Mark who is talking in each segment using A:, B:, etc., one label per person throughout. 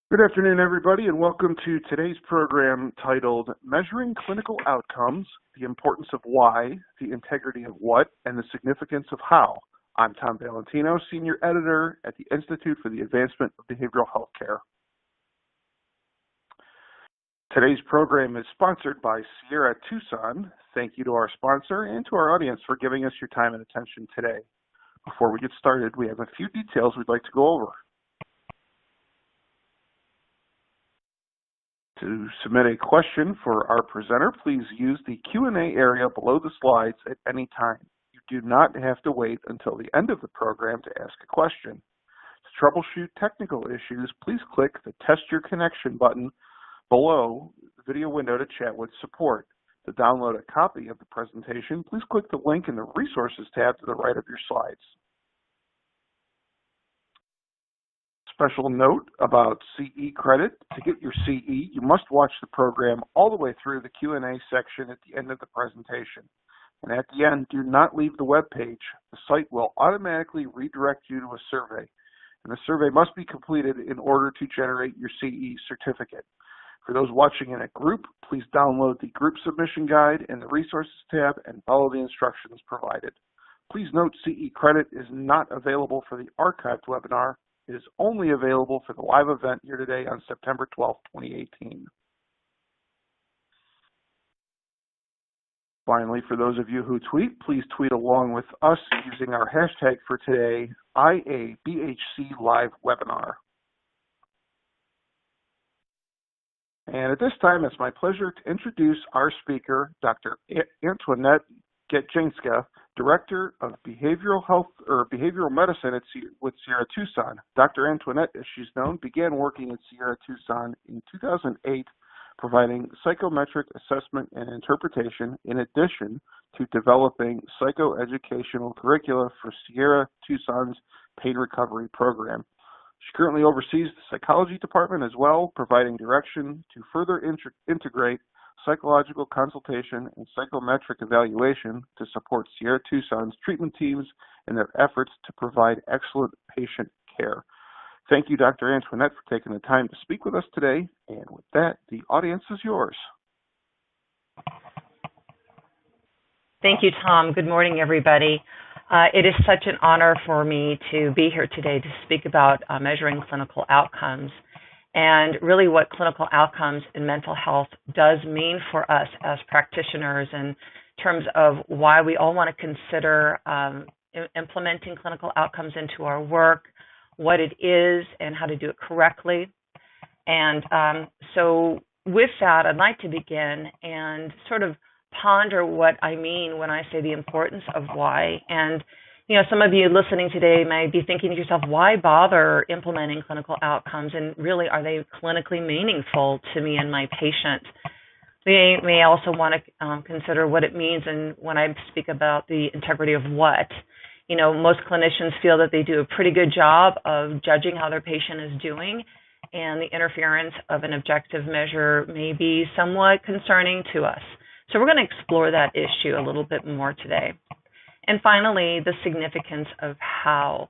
A: Good afternoon, everybody, and welcome to today's program titled Measuring Clinical Outcomes, the Importance of Why, the Integrity of What, and the Significance of How. I'm Tom Valentino, Senior Editor at the Institute for the Advancement of Behavioral Healthcare. Today's program is sponsored by SierraTucson. Thank you to our sponsor and to our audience for giving us your time and attention today. Before we get started, we have a few details we'd like to go over. To submit a question for our presenter, please use the Q&A area below the slides at any time. You do not have to wait until the end of the program to ask a question. To troubleshoot technical issues, please click the Test Your Connection button below the video window to chat with support. To download a copy of the presentation, please click the link in the Resources tab to the right of your slides. Special note about CE credit. To get your CE, you must watch the program all the way through the Q&A section at the end of the presentation. And at the end, do not leave the web page. The site will automatically redirect you to a survey. And the survey must be completed in order to generate your CE certificate. For those watching in a group, please download the group submission guide in the Resources tab and follow the instructions provided. Please note CE credit is not available for the archived webinar. It is only available for the live event here today on September 12, 2018. Finally, for those of you who tweet, please tweet along with us using our hashtag for today, IABHC Live Webinar. And at this time, it's my pleasure to introduce our speaker, Dr. Antoinette Getjinska, Director of Behavioral Health or Behavioral Medicine with SierraTucson. Dr. Antoinette, as she's known, began working at SierraTucson in 2008, providing psychometric assessment and interpretation in addition to developing psychoeducational curricula for SierraTucson's pain recovery program. She currently oversees the psychology department as well, providing direction to further integrate psychological consultation and psychometric evaluation to support SierraTucson's treatment teams in their efforts to provide excellent patient care. Thank you, Dr. Antoinette, for taking the time to speak with us today. And with that, the audience is yours.
B: Thank you, Tom. Good morning, everybody. It is such an honor for me to be here today to speak about measuring clinical outcomes and really what clinical outcomes in mental health does mean for us as practitioners in terms of why we all want to consider implementing clinical outcomes into our work, what it is, and how to do it correctly. And so with that, I'd like to begin and sort of ponder what I mean when I say the importance of why. And some of you listening today may be thinking to yourself, why bother implementing clinical outcomes? And really, are they clinically meaningful to me and my patient? We may also want to consider what it means and when I speak about the integrity of what. Most clinicians feel that they do a pretty good job of judging how their patient is doing, and the interference of an objective measure may be somewhat concerning to us. So we're going to explore that issue a little bit more today. And finally, the significance of how.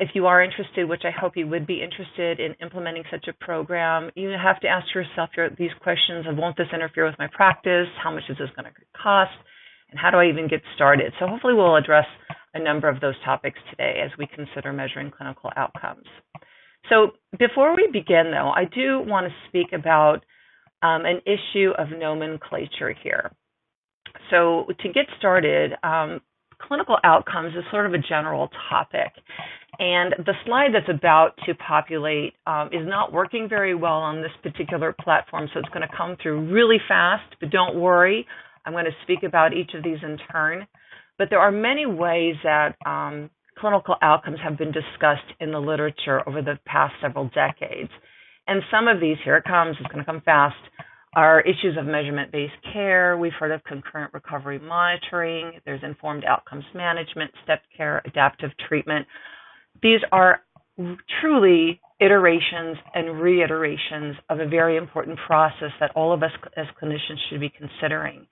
B: If you are interested, which I hope you would be interested in implementing such a program, you have to ask yourself these questions of, won't this interfere with my practice? How much is this going to cost? And how do I even get started? So hopefully we'll address a number of those topics today as we consider measuring clinical outcomes. So before we begin, though, I do want to speak about an issue of nomenclature here. So to get started, clinical outcomes is sort of a general topic. And the slide that's about to populate is not working very well on this particular platform, so it's going to come through really fast, but don't worry. I'm going to speak about each of these in turn. But there are many ways that clinical outcomes have been discussed in the literature over the past several decades. And some of these, here it comes, it's going to come fast, are issues of measurement-based care. We've heard of concurrent recovery monitoring. There's informed outcomes management, step care, adaptive treatment. These are truly iterations and reiterations of a very important process that all of us as clinicians should be considering.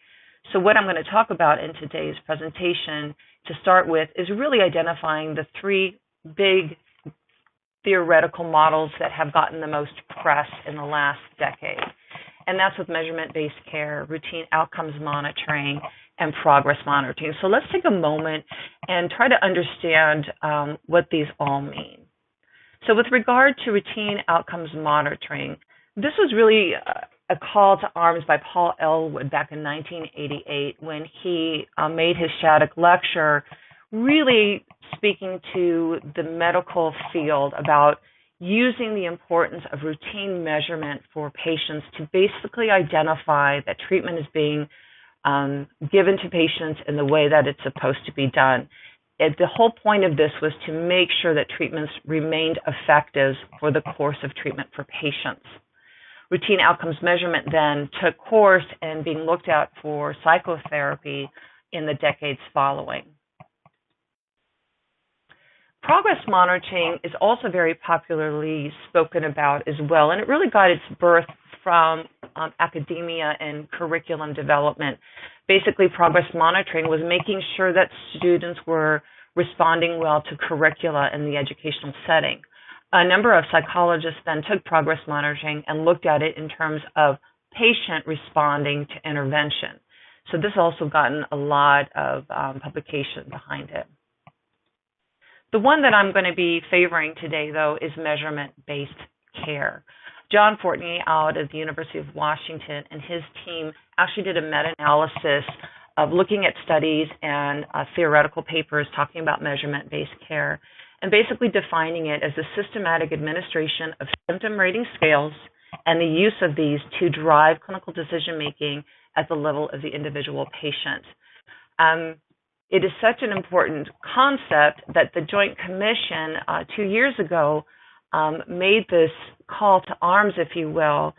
B: So what I'm going to talk about in today's presentation to start with is really identifying the three big theoretical models that have gotten the most press in the last decade. And that's with measurement-based care, routine outcomes monitoring, and progress monitoring. So let's take a moment and try to understand what these all mean. So with regard to routine outcomes monitoring, this was really a call to arms by Paul Elwood back in 1988 when he made his Shattuck lecture, really speaking to the medical field about using the importance of routine measurement for patients to basically identify that treatment is being given to patients in the way that it's supposed to be done. The whole point of this was to make sure that treatments remained effective for the course of treatment for patients. Routine outcomes measurement then took course in being looked at for psychotherapy in the decades following. Progress monitoring is also very popularly spoken about as well, and it really got its birth from academia and curriculum development. Basically, progress monitoring was making sure that students were responding well to curricula in the educational setting. A number of psychologists then took progress monitoring and looked at it in terms of patient responding to intervention. So this also gotten a lot of publication behind it. The one that I'm going to be favoring today, though, is measurement-based care. John Fortney out of the University of Washington and his team actually did a meta-analysis of looking at studies and theoretical papers talking about measurement-based care and basically defining it as the systematic administration of symptom rating scales and the use of these to drive clinical decision-making at the level of the individual patient. It is such an important concept that the Joint Commission 2 years ago made this call to arms, if you will,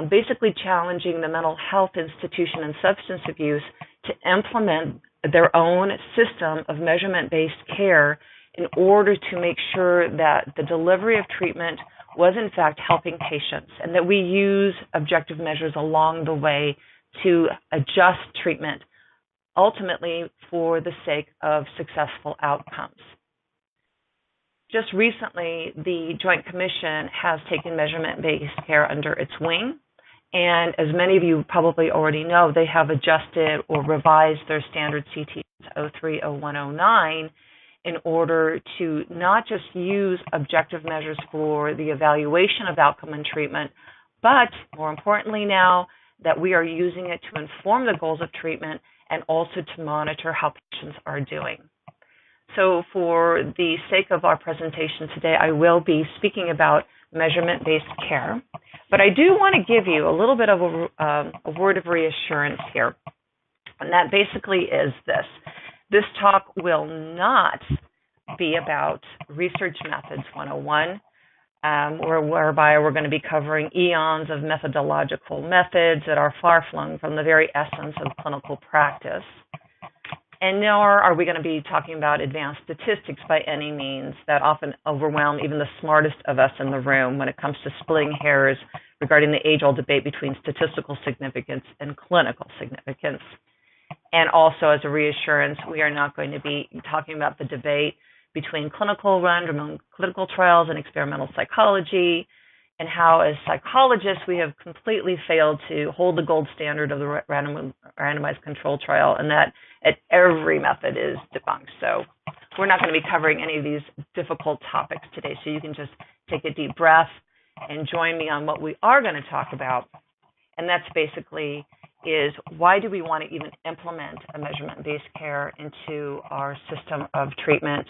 B: basically challenging the mental health institution and substance abuse to implement their own system of measurement-based care in order to make sure that the delivery of treatment was in fact helping patients and that we use objective measures along the way to adjust treatment, ultimately for the sake of successful outcomes. Just recently, the Joint Commission has taken measurement-based care under its wing, and as many of you probably already know, they have adjusted or revised their standard CTs 030109 in order to not just use objective measures for the evaluation of outcome and treatment, but more importantly now, that we are using it to inform the goals of treatment and also to monitor how patients are doing. So for the sake of our presentation today, I will be speaking about measurement-based care, but I do want to give you a little bit of a word of reassurance here, and that basically is this. This talk will not be about research methods 101, whereby we're going to be covering eons of methodological methods that are far-flung from the very essence of clinical practice. And nor are we going to be talking about advanced statistics by any means that often overwhelm even the smartest of us in the room when it comes to splitting hairs regarding the age-old debate between statistical significance and clinical significance. And also, as a reassurance, we are not going to be talking about the debate between clinical trials and experimental psychology, and how, as psychologists, we have completely failed to hold the gold standard of the randomized control trial, and that at every method is debunked. So we're not going to be covering any of these difficult topics today, so you can just take a deep breath and join me on what we are going to talk about, and that's basically is why do we want to even implement a measurement-based care into our system of treatment?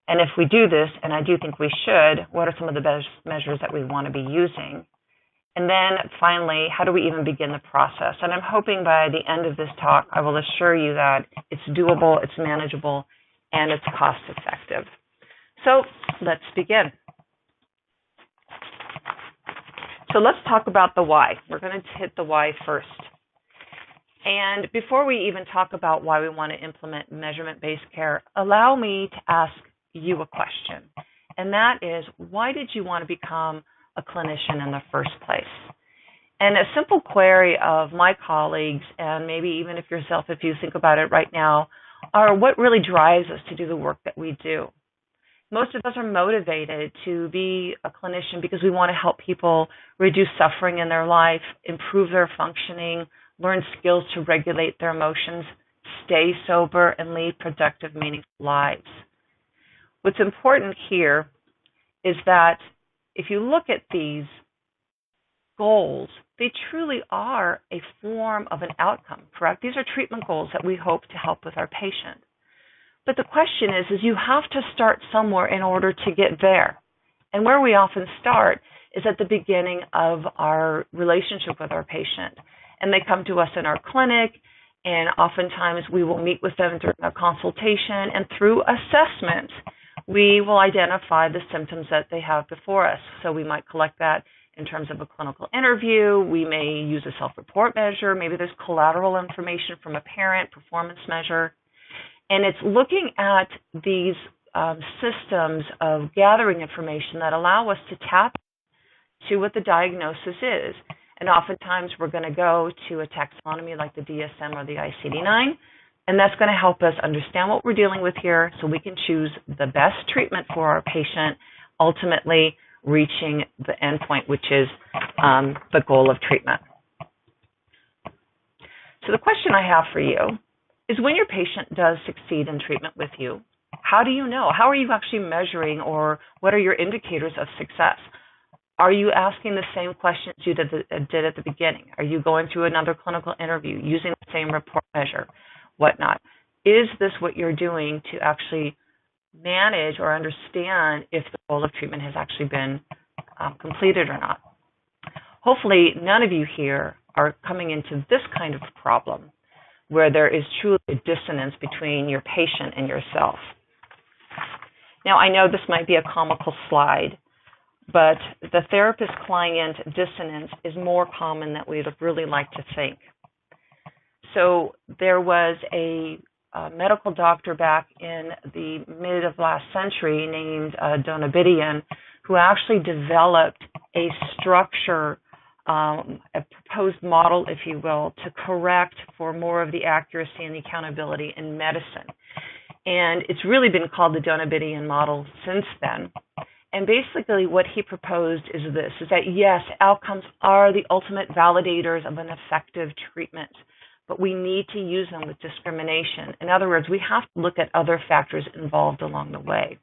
B: And if we do this, and I do think we should, what are some of the best measures that we want to be using? And then finally, how do we even begin the process? And I'm hoping by the end of this talk, I will assure you that it's doable, it's manageable, and it's cost effective. So let's begin. So let's talk about the why. We're going to hit the why first. And before we even talk about why we want to implement measurement-based care, allow me to ask you a question. And that is, why did you want to become a clinician in the first place? And a simple query of my colleagues, and maybe even if yourself, if you think about it right now, are what really drives us to do the work that we do. Most of us are motivated to be a clinician because we want to help people reduce suffering in their life, improve their functioning, learn skills to regulate their emotions, stay sober, and lead productive, meaningful lives. What's important here is that if you look at these goals, they truly are a form of an outcome, correct? These are treatment goals that we hope to help with our patient. But the question is you have to start somewhere in order to get there. And where we often start is at the beginning of our relationship with our patient. And they come to us in our clinic, and oftentimes we will meet with them during a consultation, and through assessment, we will identify the symptoms that they have before us. So we might collect that in terms of a clinical interview. We may use a self-report measure. Maybe there's collateral information from a parent, performance measure. And it's looking at these systems of gathering information that allow us to tap to what the diagnosis is. And oftentimes we're going to go to a taxonomy like the DSM or the ICD-9, and that's going to help us understand what we're dealing with here so we can choose the best treatment for our patient, ultimately reaching the endpoint, which is the goal of treatment. So the question I have for you is, when your patient does succeed in treatment with you, how do you know? How are you actually measuring, or what are your indicators of success? Are you asking the same questions you did at the beginning? Are you going through another clinical interview, using the same report measure, whatnot? Is this what you're doing to actually manage or understand if the goal of treatment has actually been completed or not? Hopefully, none of you here are coming into this kind of problem where there is truly a dissonance between your patient and yourself. Now, I know this might be a comical slide, but the therapist-client dissonance is more common than we'd really like to think. So there was a medical doctor back in the mid of last century named Donabedian, who actually developed a structure, a proposed model, if you will, to correct for more of the accuracy and the accountability in medicine. And it's really been called the Donabedian model since then. And basically what he proposed is this, is that yes, outcomes are the ultimate validators of an effective treatment, but we need to use them with discrimination. In other words, we have to look at other factors involved along the way.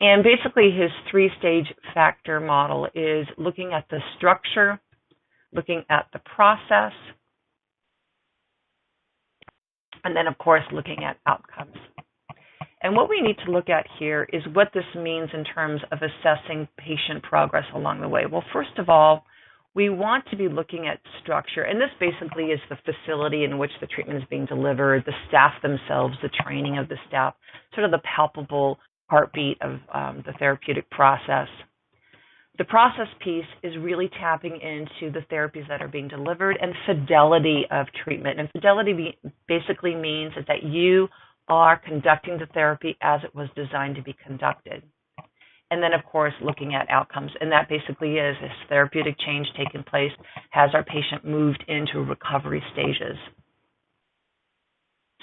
B: And basically his three-stage factor model is looking at the structure, looking at the process, and then of course looking at outcomes. And what we need to look at here is what this means in terms of assessing patient progress along the way. Well, first of all, we want to be looking at structure, and this basically is the facility in which the treatment is being delivered, the staff themselves, the training of the staff, sort of the palpable heartbeat of the therapeutic process. The process piece is really tapping into the therapies that are being delivered and fidelity of treatment. And fidelity basically means that you are conducting the therapy as it was designed to be conducted. And then, of course, looking at outcomes. And that basically is therapeutic change taking place? Has our patient moved into recovery stages?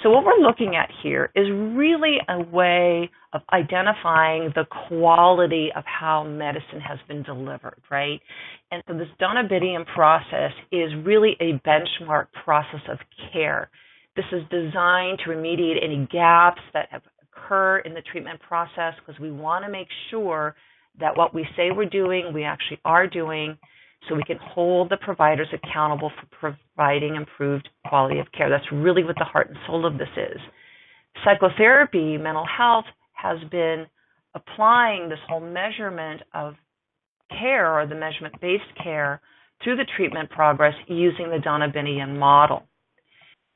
B: So what we're looking at here is really a way of identifying the quality of how medicine has been delivered, right? And so this Donabedian process is really a benchmark process of care. This is designed to remediate any gaps that have occur in the treatment process, because we want to make sure that what we say we're doing, we actually are doing, so we can hold the providers accountable for providing improved quality of care. That's really what the heart and soul of this is. Psychotherapy, mental health, has been applying this whole measurement of care, or the measurement-based care, through the treatment progress using the Donabedian model.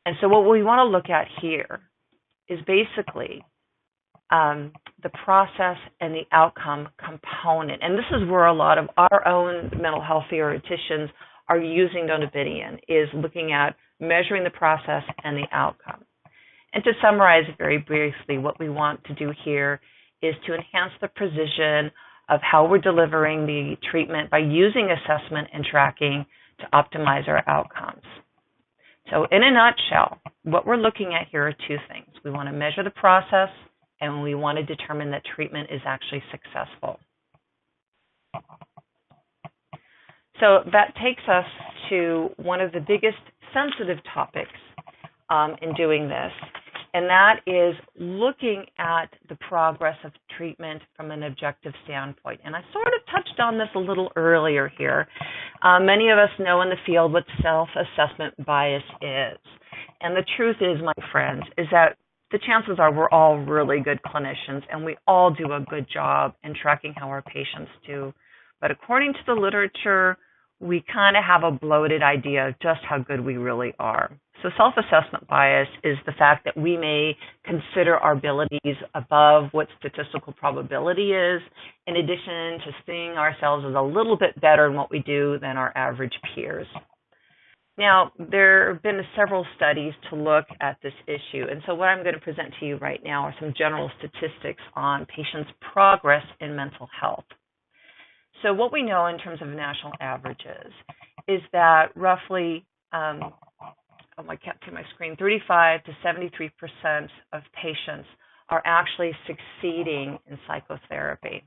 B: And so what we want to look at here is basically the process and the outcome component. And this is where a lot of our own mental health theoreticians are using Donabedian, is looking at measuring the process and the outcome. And to summarize very briefly, what we want to do here is to enhance the precision of how we're delivering the treatment by using assessment and tracking to optimize our outcomes. So in a nutshell, what we're looking at here are two things. We want to measure the process, and we want to determine that treatment is actually successful. So that takes us to one of the biggest sensitive topics in doing this, and that is looking at the progress of treatment from an objective standpoint. And I sort of touched on this a little earlier here. Many of us know in the field what self-assessment bias is. And the truth is, my friends, is that the chances are we're all really good clinicians and we all do a good job in tracking how our patients do. But according to the literature, we kind of have a bloated idea of just how good we really are. So self-assessment bias is the fact that we may consider our abilities above what statistical probability is, in addition to seeing ourselves as a little bit better in what we do than our average peers. Now, there have been several studies to look at this issue, and so what I'm going to present to you right now are some general statistics on patients' progress in mental health. So what we know in terms of national averages is that roughly, I can't see my screen, 35 to 73% of patients are actually succeeding in psychotherapy.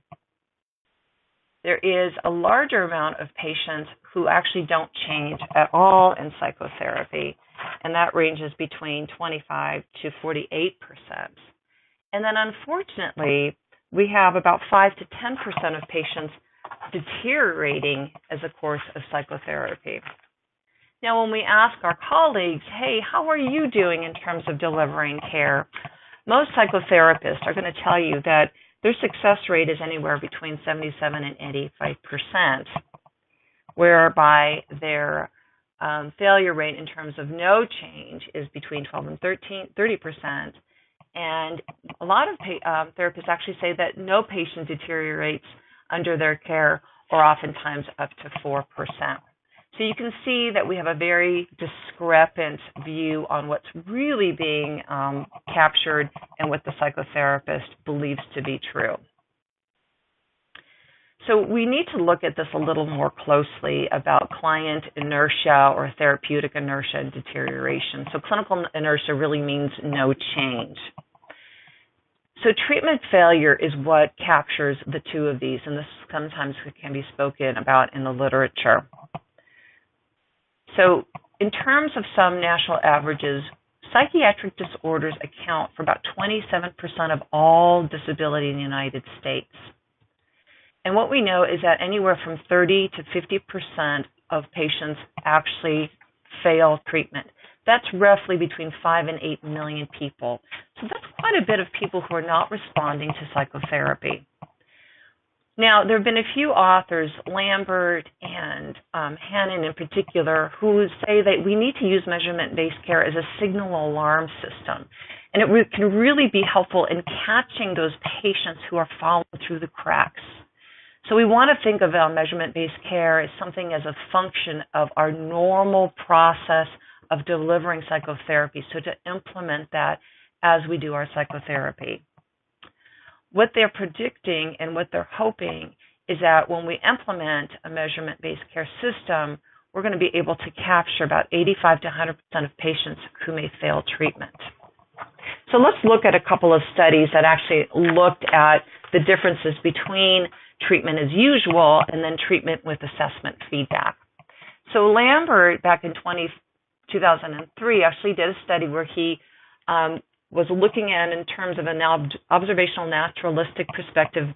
B: There is a larger amount of patients who actually don't change at all in psychotherapy, and that ranges between 25 to 48%. And then unfortunately, we have about 5 to 10% of patients deteriorating as a course of psychotherapy. Now, when we ask our colleagues, hey, how are you doing in terms of delivering care? Most psychotherapists are going to tell you that their success rate is anywhere between 77 and 85%, whereby their failure rate in terms of no change is between 12 and 30%. And a lot of therapists actually say that no patient deteriorates under their care, or oftentimes up to 4%. So you can see that we have a very discrepant view on what's really being captured and what the psychotherapist believes to be true. So we need to look at this a little more closely about client inertia or therapeutic inertia and deterioration. So clinical inertia really means no change. So treatment failure is what captures the two of these, and this sometimes can be spoken about in the literature. So in terms of some national averages, psychiatric disorders account for about 27% of all disability in the United States. And what we know is that anywhere from 30 to 50% of patients actually fail treatment. That's roughly between 5 and 8 million people. So that's quite a bit of people who are not responding to psychotherapy. Now, there have been a few authors, Lambert and Hannon in particular, who say that we need to use measurement-based care as a signal alarm system. And it can really be helpful in catching those patients who are falling through the cracks. So we want to think of measurement-based care as something as a function of our normal process of delivering psychotherapy, so to implement that as we do our psychotherapy. What they're predicting and what they're hoping is that when we implement a measurement-based care system, we're going to be able to capture about 85 to 100% of patients who may fail treatment. So let's look at a couple of studies that actually looked at the differences between treatment as usual and then treatment with assessment feedback. So Lambert, back in 2003, actually did a study where he was looking at, in terms of an observational naturalistic perspective,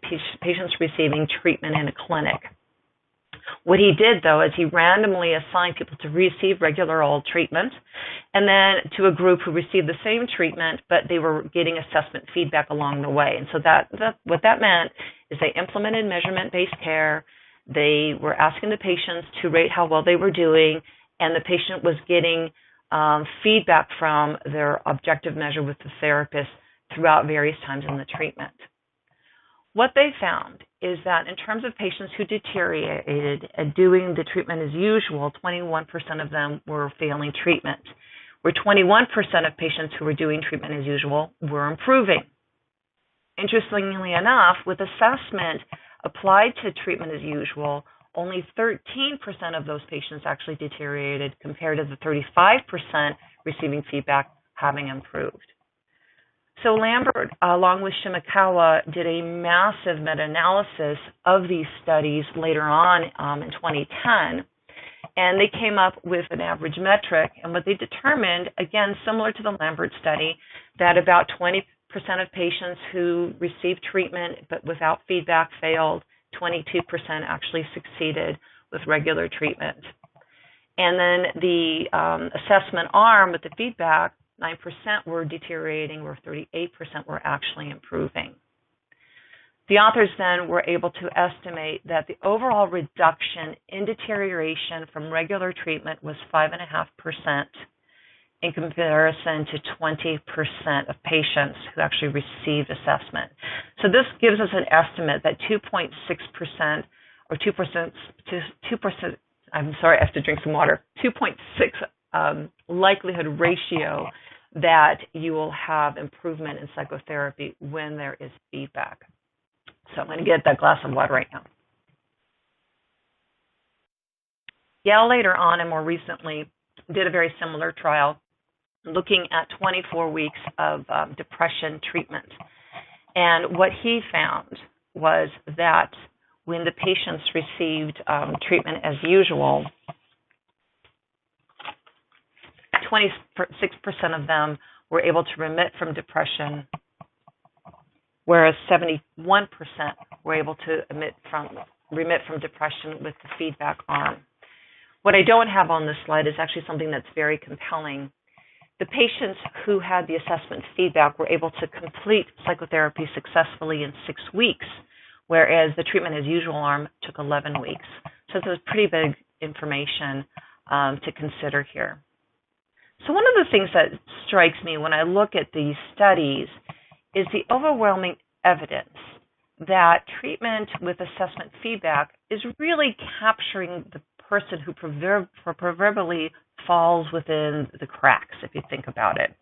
B: patients receiving treatment in a clinic. What he did, though, is he randomly assigned people to receive regular old treatment and then to a group who received the same treatment, but they were getting assessment feedback along the way. And so what that meant is they implemented measurement-based care. They were asking the patients to rate how well they were doing, and the patient was getting feedback from their objective measure with the therapist throughout various times in the treatment. What they found is that in terms of patients who deteriorated and doing the treatment as usual, 21% of them were failing treatment, where 21% of patients who were doing treatment as usual were improving. Interestingly enough, with assessment applied to treatment as usual, only 13% of those patients actually deteriorated compared to the 35% receiving feedback having improved. So Lambert, along with Shimakawa, did a massive meta-analysis of these studies later on in 2010, and they came up with an average metric. And what they determined, again, similar to the Lambert study, that about 20% of patients who received treatment but without feedback failed, 22% actually succeeded with regular treatment. And then the assessment arm with the feedback, 9% were deteriorating, where 38% were actually improving. The authors then were able to estimate that the overall reduction in deterioration from regular treatment was 5.5% in comparison to 20% of patients who actually received assessment. So this gives us an estimate that 2.6% or 2%, I'm sorry, I have to drink some water, 2.6 likelihood ratio that you will have improvement in psychotherapy when there is feedback. So I'm going to get that glass of water right now. Yale later on and more recently did a very similar trial looking at 24 weeks of depression treatment. And what he found was that when the patients received treatment as usual, 26% of them were able to remit from depression, whereas 71% were able to remit from depression with the feedback arm. What I don't have on this slide is actually something that's very compelling. The patients who had the assessment feedback were able to complete psychotherapy successfully in 6 weeks, whereas the treatment as usual arm took 11 weeks. So this is pretty big information to consider here. So one of the things that strikes me when I look at these studies is the overwhelming evidence that treatment with assessment feedback is really capturing the person who proverbially falls within the cracks, if you think about it.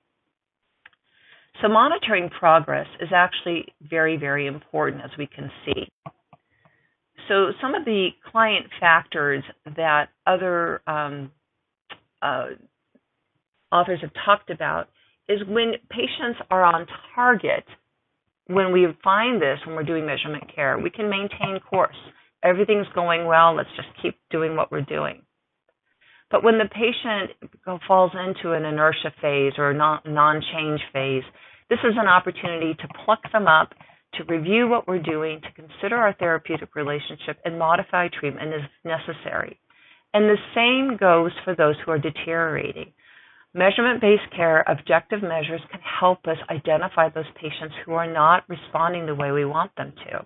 B: So monitoring progress is actually very, very important, as we can see. So some of the client factors that other authors have talked about is when patients are on target, when we find this, when we're doing measurement care, we can maintain course. Everything's going well, let's just keep doing what we're doing. But when the patient falls into an inertia phase or a non-change phase, this is an opportunity to pluck them up, to review what we're doing, to consider our therapeutic relationship, and modify treatment as necessary. And the same goes for those who are deteriorating. Measurement-based care, objective measures can help us identify those patients who are not responding the way we want them to.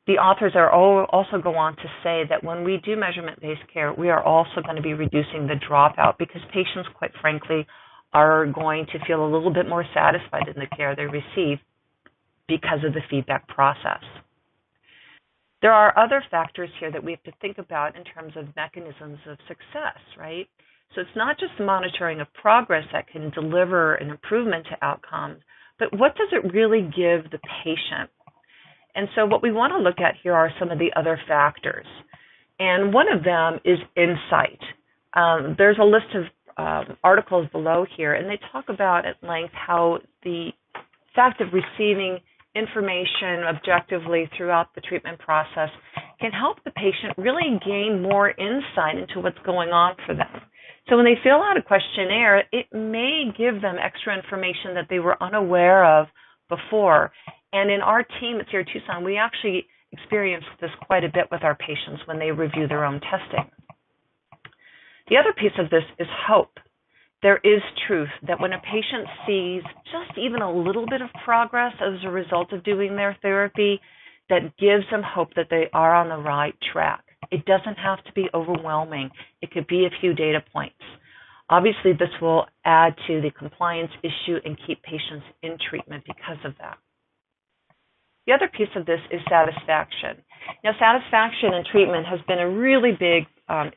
B: The authors also go on to say that when we do measurement-based care, we are also going to be reducing the dropout because patients, quite frankly, are going to feel a little bit more satisfied in the care they receive because of the feedback process. There are other factors here that we have to think about in terms of mechanisms of success, right? So it's not just monitoring of progress that can deliver an improvement to outcomes, but what does it really give the patient? And so what we want to look at here are some of the other factors. And one of them is insight. There's a list of articles below here, and they talk about at length how the fact of receiving information objectively throughout the treatment process can help the patient really gain more insight into what's going on for them. So when they fill out a questionnaire, it may give them extra information that they were unaware of before. And in our team at SierraTucson, we actually experience this quite a bit with our patients when they review their own testing. The other piece of this is hope. There is truth that when a patient sees just even a little bit of progress as a result of doing their therapy, that gives them hope that they are on the right track. It doesn't have to be overwhelming. It could be a few data points. Obviously, this will add to the compliance issue and keep patients in treatment because of that. The other piece of this is satisfaction. Now, satisfaction in treatment has been a really big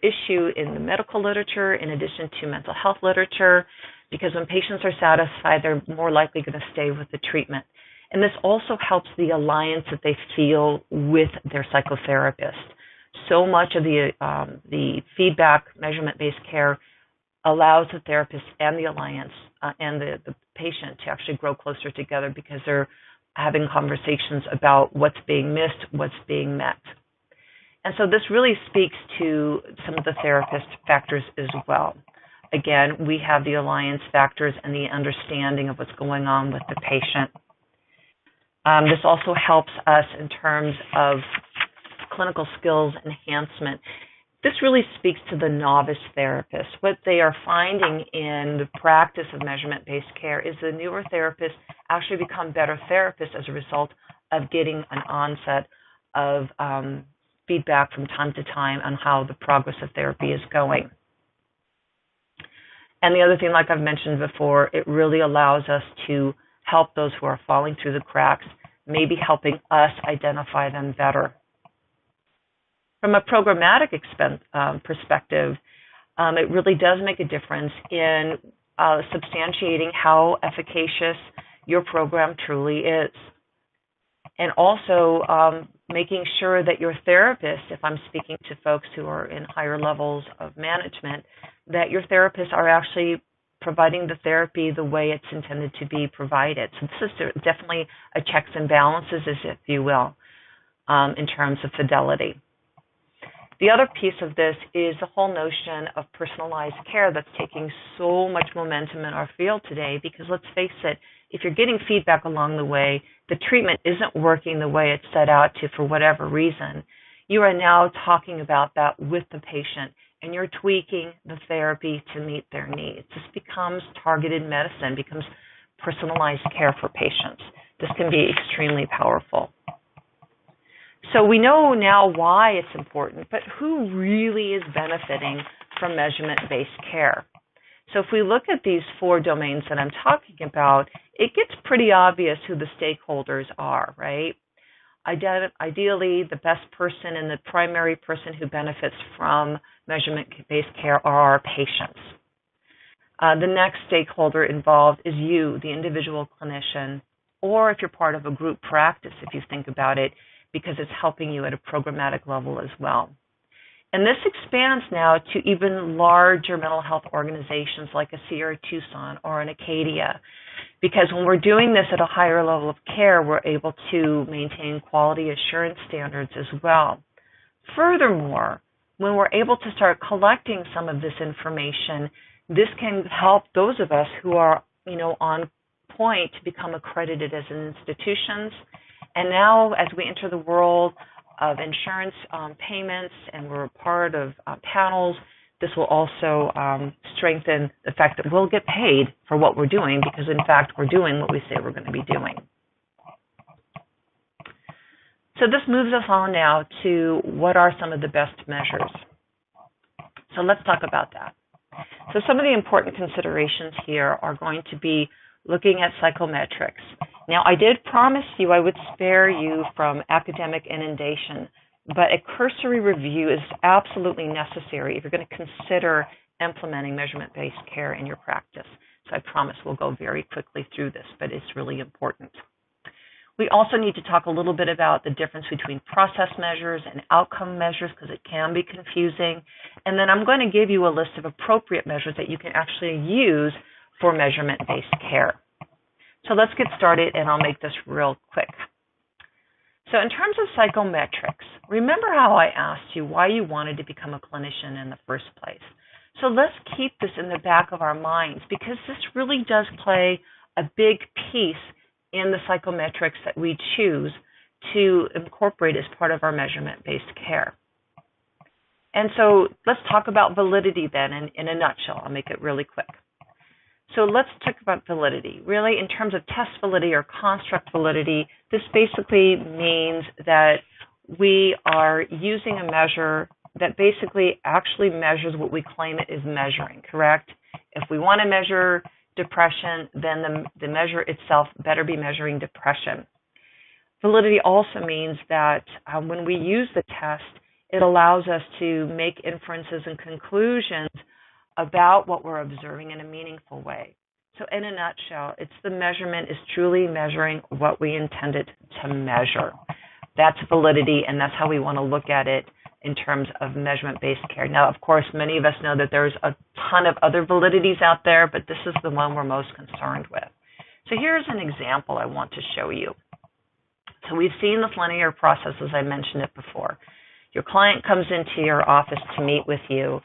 B: issue in the medical literature, in addition to mental health literature, because when patients are satisfied, they're more likely going to stay with the treatment. And this also helps the alliance that they feel with their psychotherapist. So much of the feedback measurement-based care allows the therapist and the alliance and the patient to actually grow closer together because they're having conversations about what's being missed, what's being met. And so this really speaks to some of the therapist factors as well. Again, we have the alliance factors and the understanding of what's going on with the patient. This also helps us in terms of clinical skills enhancement. This really speaks to the novice therapist. What they are finding in the practice of measurement-based care is the newer therapists actually become better therapists as a result of getting an onset of feedback from time to time on how the progress of therapy is going. And the other thing, like I've mentioned before, it really allows us to help those who are falling through the cracks, maybe helping us identify them better. From a programmatic perspective, it really does make a difference in substantiating how efficacious your program truly is. And also making sure that your therapist, if I'm speaking to folks who are in higher levels of management, that your therapists are actually providing the therapy the way it's intended to be provided. So this is definitely a checks and balances, if you will, in terms of fidelity. The other piece of this is the whole notion of personalized care that's taking so much momentum in our field today because let's face it, if you're getting feedback along the way, the treatment isn't working the way it's set out to for whatever reason, you are now talking about that with the patient and you're tweaking the therapy to meet their needs. This becomes targeted medicine, becomes personalized care for patients. This can be extremely powerful. So we know now why it's important, but who really is benefiting from measurement-based care? So if we look at these 4 domains that I'm talking about, it gets pretty obvious who the stakeholders are, right? Ideally, the best person and the primary person who benefits from measurement-based care are our patients. The next stakeholder involved is you, the individual clinician, or if you're part of a group practice, if you think about it, because it's helping you at a programmatic level as well. And this expands now to even larger mental health organizations like a SierraTucson or an Acadia, because when we're doing this at a higher level of care, we're able to maintain quality assurance standards as well. Furthermore, when we're able to start collecting some of this information, this can help those of us who are, on point to become accredited as institutions. And now, as we enter the world of insurance payments and we're a part of panels, this will also strengthen the fact that we'll get paid for what we're doing because, in fact, we're doing what we say we're going to be doing. So this moves us on now to what are some of the best measures. So let's talk about that. So some of the important considerations here are going to be looking at psychometrics. Now, I did promise you I would spare you from academic inundation, but a cursory review is absolutely necessary if you're going to consider implementing measurement-based care in your practice. So I promise we'll go very quickly through this, but it's really important. We also need to talk a little bit about the difference between process measures and outcome measures because it can be confusing. And then I'm going to give you a list of appropriate measures that you can actually use for measurement-based care. So let's get started, and I'll make this real quick. So in terms of psychometrics, remember how I asked you why you wanted to become a clinician in the first place. So let's keep this in the back of our minds because this really does play a big piece in the psychometrics that we choose to incorporate as part of our measurement-based care. And so let's talk about validity then in a nutshell. I'll make it really quick. So let's talk about validity. Really, in terms of test validity or construct validity, this basically means that we are using a measure that basically actually measures what we claim it is measuring, correct? If we want to measure depression, then the measure itself better be measuring depression. Validity also means that when we use the test, it allows us to make inferences and conclusions about what we're observing in a meaningful way. So in a nutshell, it's the measurement is truly measuring what we intended to measure. That's validity, and that's how we want to look at it in terms of measurement-based care. Now, of course, many of us know that there's a ton of other validities out there, but this is the one we're most concerned with. So here's an example I want to show you. So we've seen this linear process as I mentioned it before. Your client comes into your office to meet with you,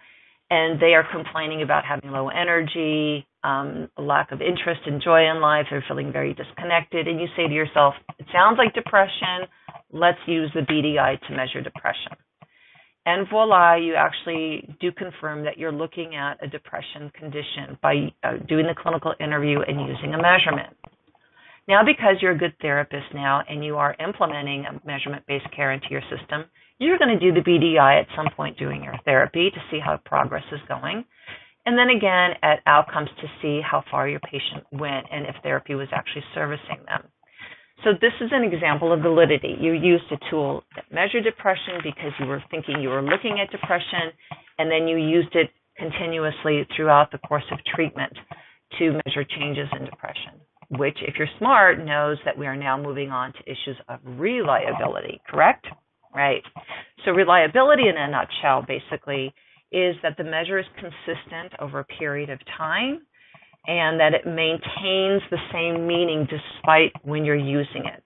B: and they are complaining about having low energy, a lack of interest and joy in life. They're feeling very disconnected, and you say to yourself, it sounds like depression. Let's use the BDI to measure depression. And voila, you actually do confirm that you're looking at a depression condition by doing the clinical interview and using a measurement. Now, because you're a good therapist now and you are implementing a measurement-based care into your system, you're going to do the BDI at some point during your therapy to see how progress is going. And then again at outcomes to see how far your patient went and if therapy was actually servicing them. So this is an example of validity. You used a tool that measured depression because you were thinking you were looking at depression, and then you used it continuously throughout the course of treatment to measure changes in depression, which, if you're smart, knows that we are now moving on to issues of reliability, correct? Right. So reliability in a nutshell, basically, is that the measure is consistent over a period of time and that it maintains the same meaning despite when you're using it.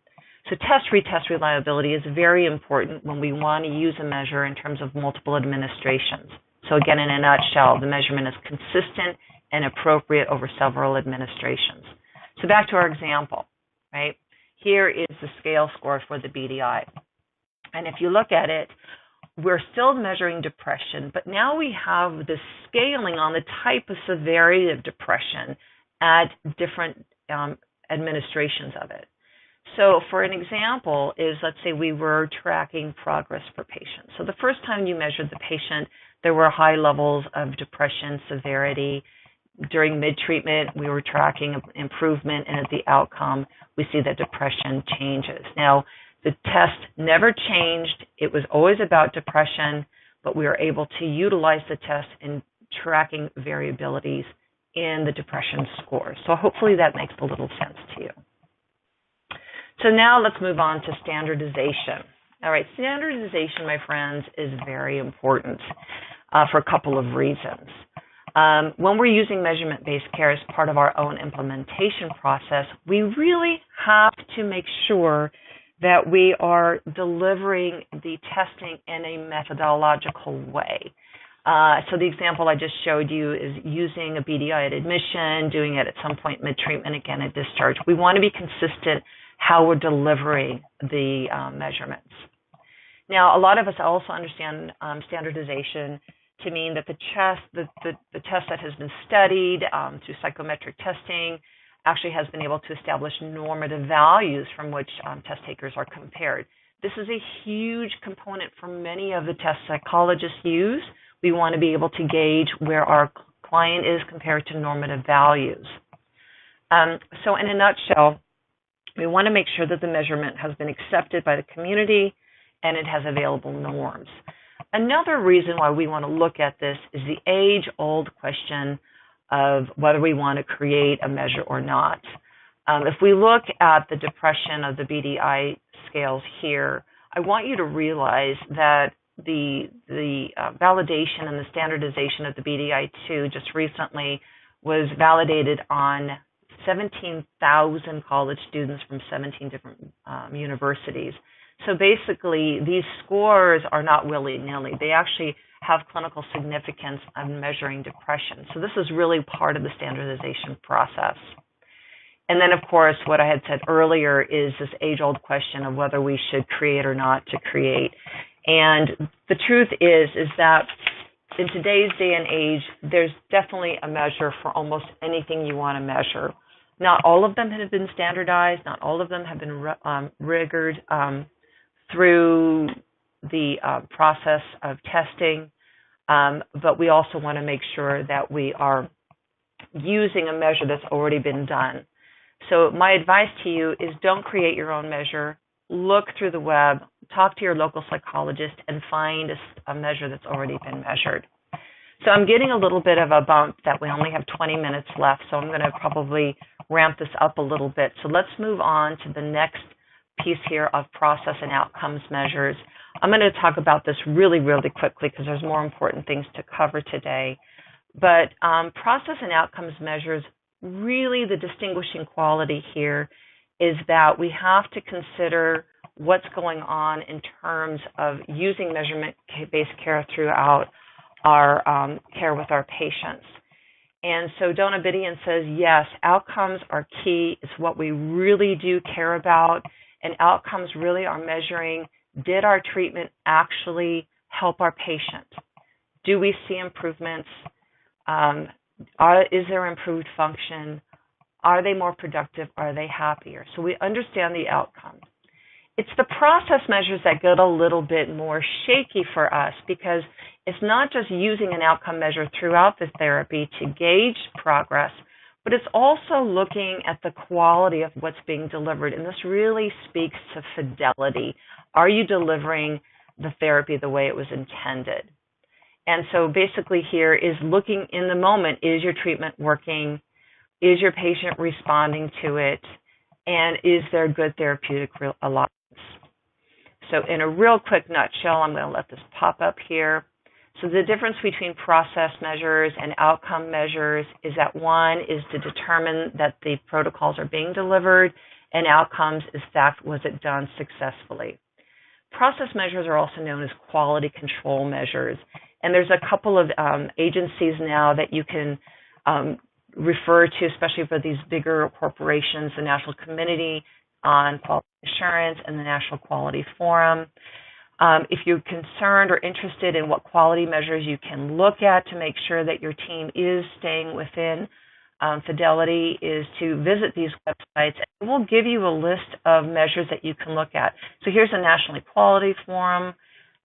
B: So test-retest reliability is very important when we want to use a measure in terms of multiple administrations. So again, in a nutshell, the measurement is consistent and appropriate over several administrations. So back to our example, right? Here is the scale score for the BDI. And if you look at it, we're still measuring depression, but now we have the scaling on the type of severity of depression at different administrations of it. So for an example is, let's say we were tracking progress for patients. So the first time you measured the patient, there were high levels of depression severity. During mid-treatment, we were tracking improvement, and at the outcome, we see that depression changes. Now, the test never changed. It was always about depression, but we were able to utilize the test in tracking variabilities in the depression score. So hopefully that makes a little sense to you. So now let's move on to standardization. All right, standardization, my friends, is very important for a couple of reasons. When we're using measurement-based care as part of our own implementation process, we really have to make sure that we are delivering the testing in a methodological way. So the example I just showed you is using a BDI at admission, doing it at some point mid-treatment, again at discharge. We want to be consistent how we're delivering the measurements. Now, a lot of us also understand standardization to mean that the test that has been studied through psychometric testing actually has been able to establish normative values from which test takers are compared. This is a huge component for many of the tests psychologists use. We want to be able to gauge where our client is compared to normative values. So in a nutshell, we want to make sure that the measurement has been accepted by the community and it has available norms. Another reason why we want to look at this is the age-old question of whether we want to create a measure or not. If we look at the depression of the BDI scales here, I want you to realize that the validation and the standardization of the BDI-2 just recently was validated on 17,000 college students from 17 different universities. So basically, these scores are not willy-nilly. They actually have clinical significance on measuring depression. So this is really part of the standardization process. And then, of course, what I had said earlier is this age-old question of whether we should create or not to create. And the truth is that in today's day and age, there's definitely a measure for almost anything you want to measure. Not all of them have been standardized. Not all of them have been rigored through the process of testing, but we also want to make sure that we are using a measure that's already been done. So my advice to you is don't create your own measure. Look through the web, talk to your local psychologist, and find a measure that's already been measured. So I'm getting a little bit of a bump that we only have 20 minutes left, so I'm going to probably ramp this up a little bit. So let's move on to the next piece here of process and outcomes measures. I'm going to talk about this really, really quickly because there's more important things to cover today. But process and outcomes measures, really the distinguishing quality here is that we have to consider what's going on in terms of using measurement-based care throughout our care with our patients. And so Donna Bidian says, yes, outcomes are key. It's what we really do care about. And outcomes really are measuring, did our treatment actually help our patient? Do we see improvements? Is there improved function? Are they more productive? Are they happier? So we understand the outcomes. It's the process measures that get a little bit more shaky for us because it's not just using an outcome measure throughout the therapy to gauge progress, but it's also looking at the quality of what's being delivered. And this really speaks to fidelity. Are you delivering the therapy the way it was intended? And so basically here is looking in the moment, is your treatment working? Is your patient responding to it? And is there good therapeutic alignment? So in a real quick nutshell, I'm going to let this pop up here. So the difference between process measures and outcome measures is that one is to determine that the protocols are being delivered, and outcomes is that was it done successfully. Process measures are also known as quality control measures. And there's a couple of agencies now that you can refer to, especially for these bigger corporations, the National Committee on Quality Assurance and the National Quality Forum. If you're concerned or interested in what quality measures you can look at to make sure that your team is staying within fidelity, is to visit these websites. It will give you a list of measures that you can look at. So here's the National Equality Forum,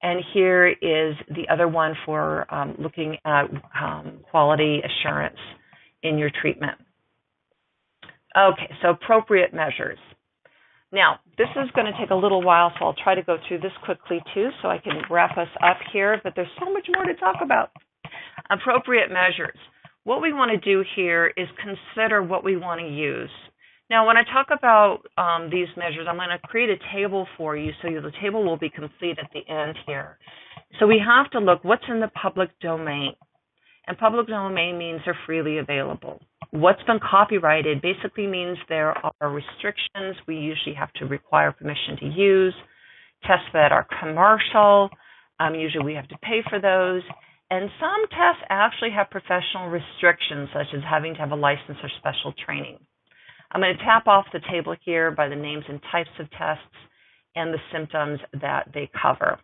B: and here is the other one for looking at quality assurance in your treatment. Okay, so appropriate measures. Now, this is going to take a little while, so I'll try to go through this quickly too so I can wrap us up here, but there's so much more to talk about. Appropriate measures. What we want to do here is consider what we want to use. Now, when I talk about these measures, I'm going to create a table for you, so the table will be complete at the end here. So we have to look what's in the public domain. And public domain means they're freely available. What's been copyrighted basically means there are restrictions we usually have to require permission to use. Tests that are commercial, usually we have to pay for those. And some tests actually have professional restrictions, such as having to have a license or special training. I'm going to tap off the table here by the names and types of tests and the symptoms that they cover.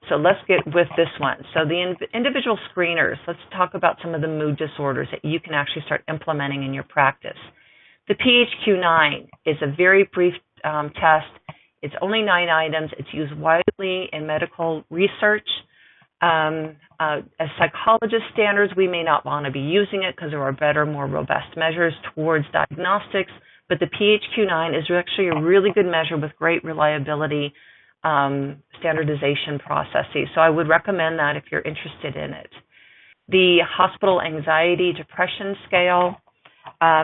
B: So let's get with this one. So the individual screeners, let's talk about some of the mood disorders that you can actually start implementing in your practice. The PHQ-9 is a very brief test. It's only 9 items. It's used widely in medical research. As psychologist standards, we may not want to be using it because there are better, more robust measures towards diagnostics, but the PHQ-9 is actually a really good measure with great reliability standardization processes. So I would recommend that if you're interested in it. The hospital anxiety depression scale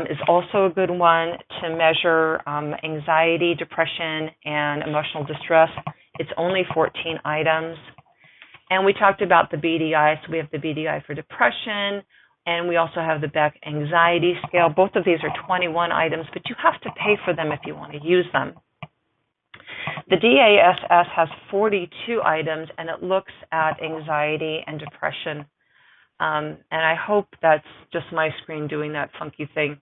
B: is also a good one to measure anxiety, depression, and emotional distress. It's only 14 items. And we talked about the BDI, so we have the BDI for depression, and we also have the Beck anxiety scale. Both of these are 21 items, but you have to pay for them if you want to use them. The DASS has 42 items, and it looks at anxiety and depression. And I hope that's just my screen doing that funky thing.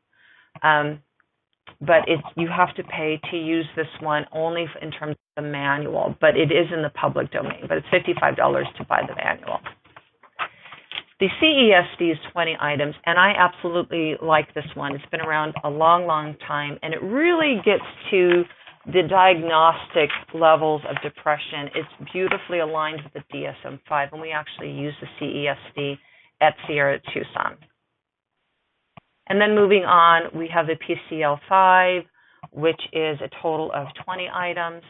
B: But you have to pay to use this one only in terms of the manual, but it is in the public domain, but it's $55 to buy the manual. The CESD is 20 items, and I absolutely like this one. It's been around a long, long time, and it really gets to the diagnostic levels of depression. It's beautifully aligned with the DSM-5, and we actually use the CESD at SierraTucson. And then moving on, we have the PCL-5, which is a total of 20 items.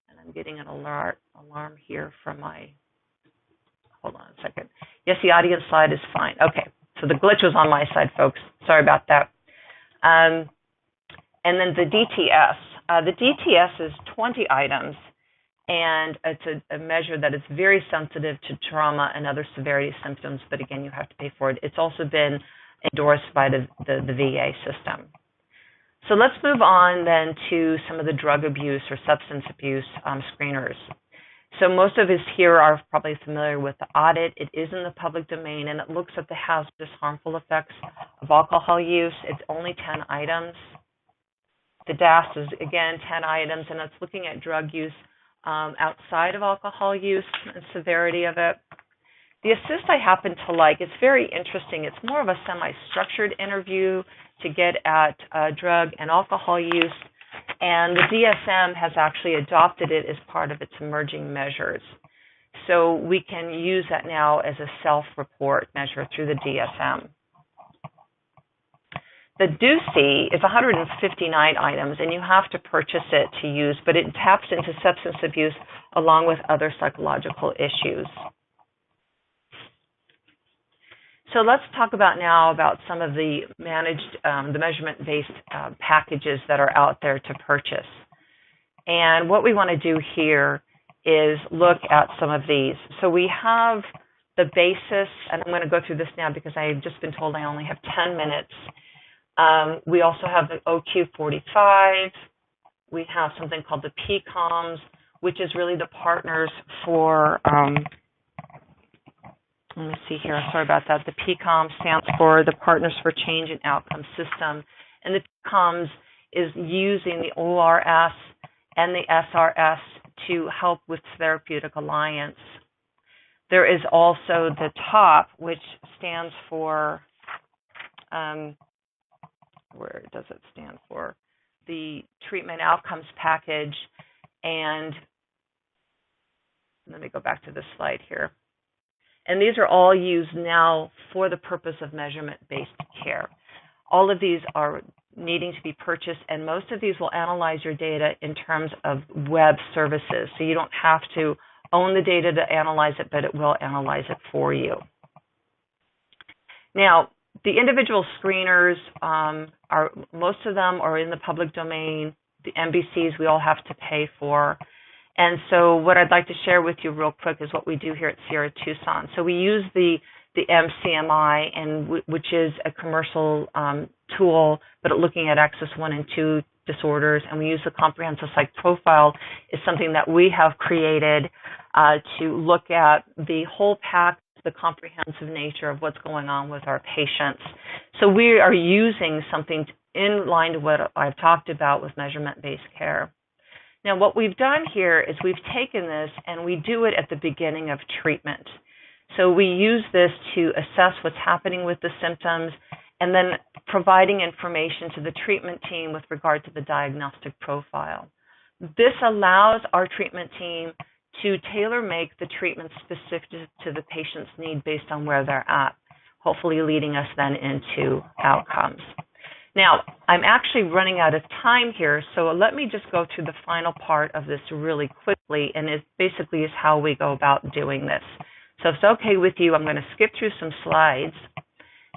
B: And I'm getting an alarm here from my, hold on a second. Yes, the audience slide is fine. Okay, so the glitch was on my side, folks. Sorry about that. And then the DTS. The DTS is 20 items, and it's a measure that is very sensitive to trauma and other severity symptoms, but again, you have to pay for it. It's also been endorsed by the VA system. So let's move on then to some of the drug abuse or substance abuse screeners. So most of us here are probably familiar with the audit. It is in the public domain, and it looks at the hazardous, harmful effects of alcohol use. It's only 10 items. The DAS is, again, 10 items, and it's looking at drug use outside of alcohol use and severity of it. The assist I happen to like. It's very interesting. It's more of a semi-structured interview to get at drug and alcohol use, and the DSM has actually adopted it as part of its emerging measures. So we can use that now as a self-report measure through the DSM. The DUCY is 159 items, and you have to purchase it to use, but it taps into substance abuse along with other psychological issues. So let's talk about now about some of the the measurement-based packages that are out there to purchase. And what we want to do here is look at some of these. So we have the basis, and I'm going to go through this now because I've just been told I only have 10 minutes. We also have the OQ45. We have something called the PCOMs, which is really the partners for let me see here. Sorry about that. The PCOM stands for the Partners for Change in Outcome System. And the PCOMs is using the ORS and the SRS to help with therapeutic alliance. There is also the TOP, which stands for, where does it stand for? The Treatment Outcomes Package. And let me go back to this slide here. And these are all used now for the purpose of measurement-based care. All of these are needing to be purchased, and most of these will analyze your data in terms of web services. So you don't have to own the data to analyze it, but it will analyze it for you. Now, the individual screeners, most of them are in the public domain. The MBCs we all have to pay for. And so what I'd like to share with you real quick is what we do here at SierraTucson. So we use the MCMI, and which is a commercial tool, but looking at Axis 1 and 2 disorders, and we use the comprehensive psych profile is something that we have created to look at the whole pack, the comprehensive nature of what's going on with our patients. So we are using something in line to what I've talked about with measurement-based care. Now, what we've done here is we've taken this and we do it at the beginning of treatment. So we use this to assess what's happening with the symptoms and then providing information to the treatment team with regard to the diagnostic profile. This allows our treatment team to tailor-make the treatment specific to the patient's need based on where they're at, hopefully leading us then into outcomes. Now, I'm actually running out of time here, so let me just go through the final part of this really quickly, and it basically is how we go about doing this. So if it's okay with you, I'm going to skip through some slides,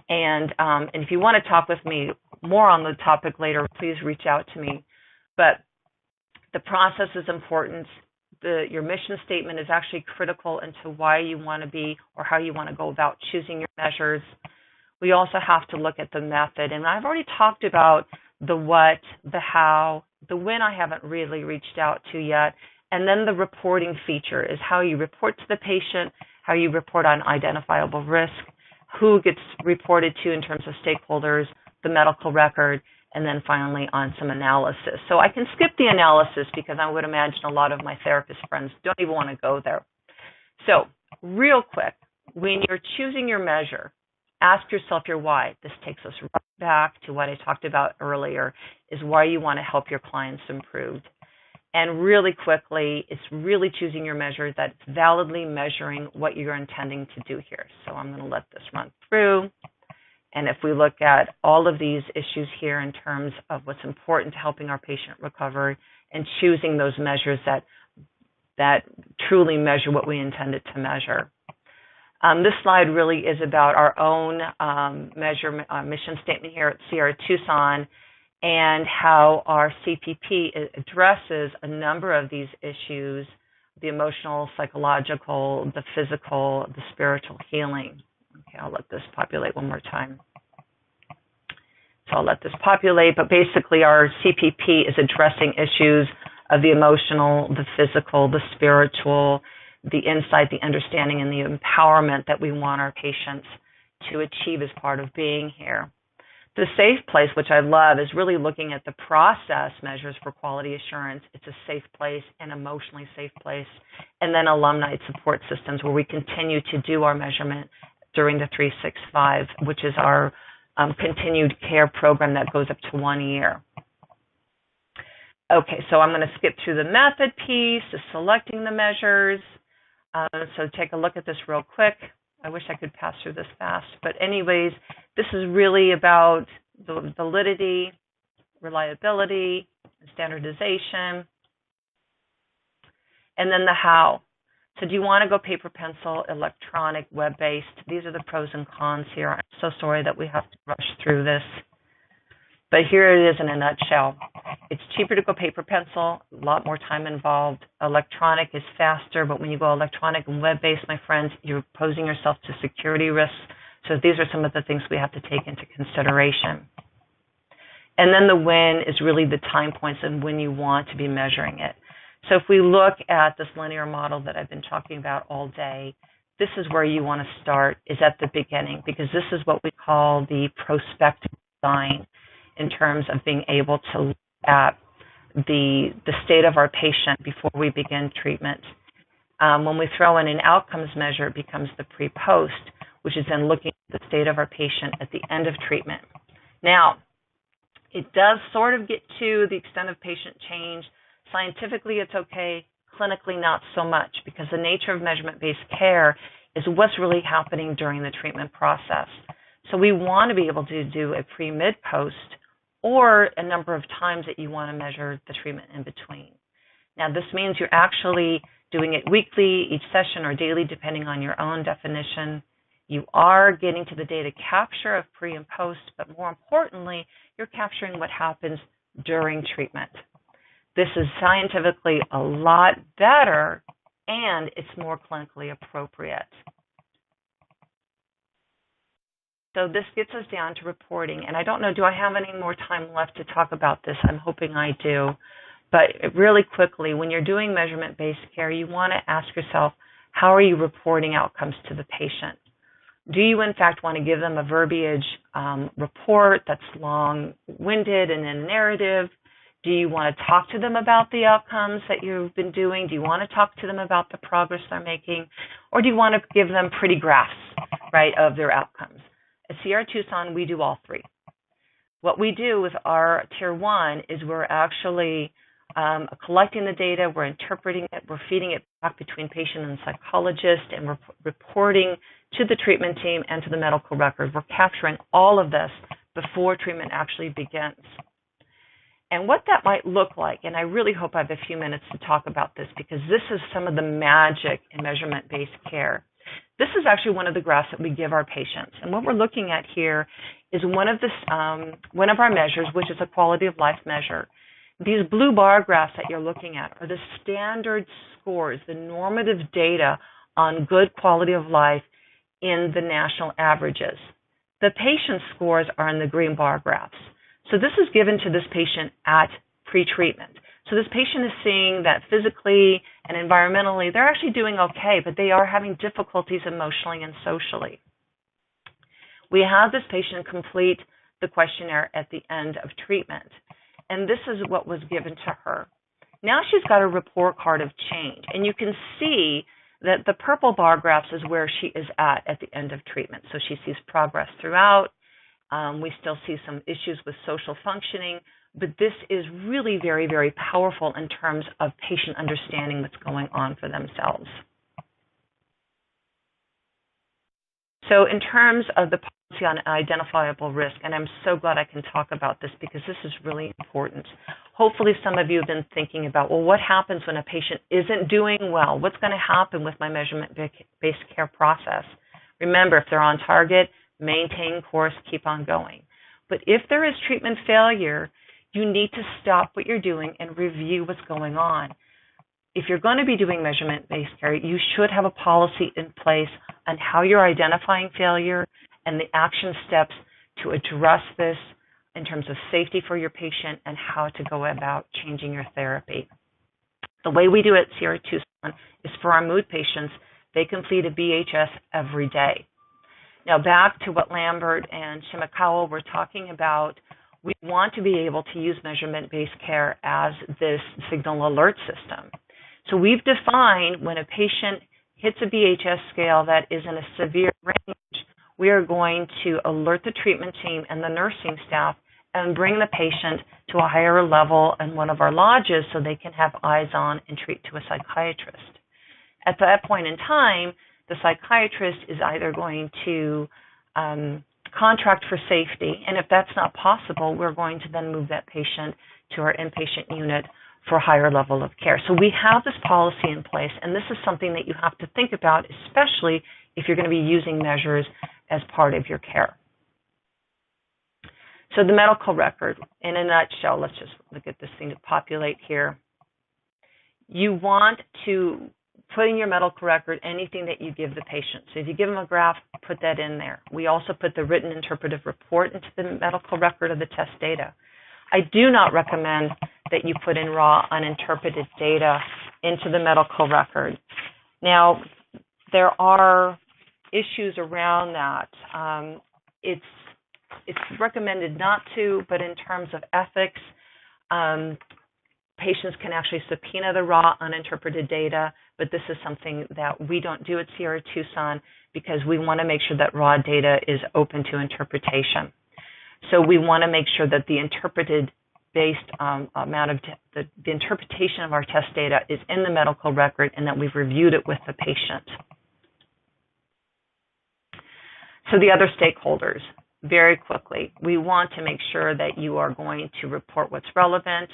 B: and if you want to talk with me more on the topic later, please reach out to me. But the process is important. Your mission statement is actually critical into why you want to be or how you want to go about choosing your measures. We also have to look at the method, and I've already talked about the what, the how, the when I haven't really reached out to yet, and then the reporting feature is how you report to the patient, how you report on identifiable risk, who gets reported to in terms of stakeholders, the medical record, and then finally on some analysis. So I can skip the analysis because I would imagine a lot of my therapist friends don't even want to go there. So real quick, when you're choosing your measure, ask yourself your why. This takes us right back to what I talked about earlier, is why you want to help your clients improve. And really quickly, it's really choosing your measure that's validly measuring what you're intending to do here. So I'm going to let this run through. And if we look at all of these issues here in terms of what's important to helping our patient recover and choosing those measures that truly measure what we intended to measure. This slide really is about our own mission statement here at SierraTucson and how our CPP addresses a number of these issues the emotional, psychological, the physical, the spiritual healing. Okay, I'll let this populate one more time. So I'll let this populate, but basically our CPP is addressing issues of the emotional, the physical, the spiritual, the insight, the understanding, and the empowerment that we want our patients to achieve as part of being here. The safe place, which I love, is really looking at the process measures for quality assurance. It's a safe place, an emotionally safe place, and then alumni support systems where we continue to do our measurement during the 365, which is our continued care program that goes up to 1 year. Okay, so I'm going to skip through the method piece, the selecting the measures. So take a look at this real quick. I wish I could pass through this fast. But anyways, this is really about the validity, reliability, standardization, and then the how. So do you want to go paper, pencil, electronic, web-based? These are the pros and cons here. I'm so sorry that we have to rush through this. But here it is in a nutshell. It's cheaper to go paper, pencil, a lot more time involved. Electronic is faster, but when you go electronic and web-based, my friends, you're posing yourself to security risks. So these are some of the things we have to take into consideration. And then the when is really the time points and when you want to be measuring it. So if we look at this linear model that I've been talking about all day, this is where you want to start, is at the beginning, because this is what we call the prospective design in terms of being able to look at the state of our patient before we begin treatment. When we throw in an outcomes measure, it becomes the pre-post, which is then looking at the state of our patient at the end of treatment. Now, it does sort of get to the extent of patient change. Scientifically, it's okay. Clinically, not so much, because the nature of measurement-based care is what's really happening during the treatment process. So we want to be able to do a pre, mid, post, or a number of times that you want to measure the treatment in between. Now, this means you're actually doing it weekly, each session, or daily, depending on your own definition. You are getting to the data capture of pre and post, but more importantly, you're capturing what happens during treatment. This is scientifically a lot better, and it's more clinically appropriate. So this gets us down to reporting, and I don't know, do I have any more time left to talk about this? I'm hoping I do. But really quickly, when you're doing measurement-based care, you want to ask yourself, how are you reporting outcomes to the patient? Do you, in fact, want to give them a verbiage report that's long-winded and in narrative? Do you want to talk to them about the outcomes that you've been doing? Do you want to talk to them about the progress they're making? Or do you want to give them pretty graphs, right, of their outcomes? At SierraTucson, we do all three. What we do with our Tier 1 is we're actually collecting the data, we're interpreting it, we're feeding it back between patient and psychologist, and we're reporting to the treatment team and to the medical record. We're capturing all of this before treatment actually begins. And what that might look like, and I really hope I have a few minutes to talk about this, because this is some of the magic in measurement-based care. This is actually one of the graphs that we give our patients. And what we're looking at here is one of our measures, which is a quality of life measure. These blue bar graphs that you're looking at are the standard scores, the normative data on good quality of life in the national averages. The patient scores are in the green bar graphs. So this is given to this patient at pre-treatment. So this patient is seeing that physically and environmentally, they're actually doing okay, but they are having difficulties emotionally and socially. We have this patient complete the questionnaire at the end of treatment, and this is what was given to her. Now she's got a report card of change, and you can see that the purple bar graphs is where she is at the end of treatment. So she sees progress throughout. We still see some issues with social functioning, but this is really very, very powerful in terms of patient understanding what's going on for themselves. So in terms of the policy on identifiable risk, and I'm so glad I can talk about this because this is really important. Hopefully some of you have been thinking about, well, what happens when a patient isn't doing well? What's going to happen with my measurement-based care process? Remember, if they're on target, maintain course, keep on going. But if there is treatment failure, you need to stop what you're doing and review what's going on. if you're going to be doing measurement-based care, you should have a policy in place on how you're identifying failure and the action steps to address this in terms of safety for your patient and how to go about changing your therapy. The way we do it at SierraTucson is for our mood patients, they complete a BHS every day. Now back to what Lambert and Shimakawa were talking about, we want to be able to use measurement-based care as this signal alert system. So we've defined when a patient hits a BHS scale that is in a severe range, we are going to alert the treatment team and the nursing staff and bring the patient to a higher level in one of our lodges so they can have eyes on and treat to a psychiatrist. At that point in time, the psychiatrist is either going to contract for safety, and if that's not possible, we're going to then move that patient to our inpatient unit for a higher level of care. So we have this policy in place, and this is something that you have to think about, especially if you're going to be using measures as part of your care. So the medical record, in a nutshell, let's just look at this thing to populate here. You want to put in your medical record anything that you give the patient. So if you give them a graph, put that in there. We also put the written interpretive report into the medical record of the test data. I do not recommend that you put in raw, uninterpreted data into the medical record. Now, there are issues around that. It's recommended not to, but in terms of ethics, patients can actually subpoena the raw, uninterpreted data, but this is something that we don't do at SierraTucson because we want to make sure that raw data is open to interpretation. So we want to make sure that the interpreted-based amount of the interpretation of our test data is in the medical record and that we've reviewed it with the patient. So the other stakeholders, very quickly, we want to make sure that you are going to report what's relevant.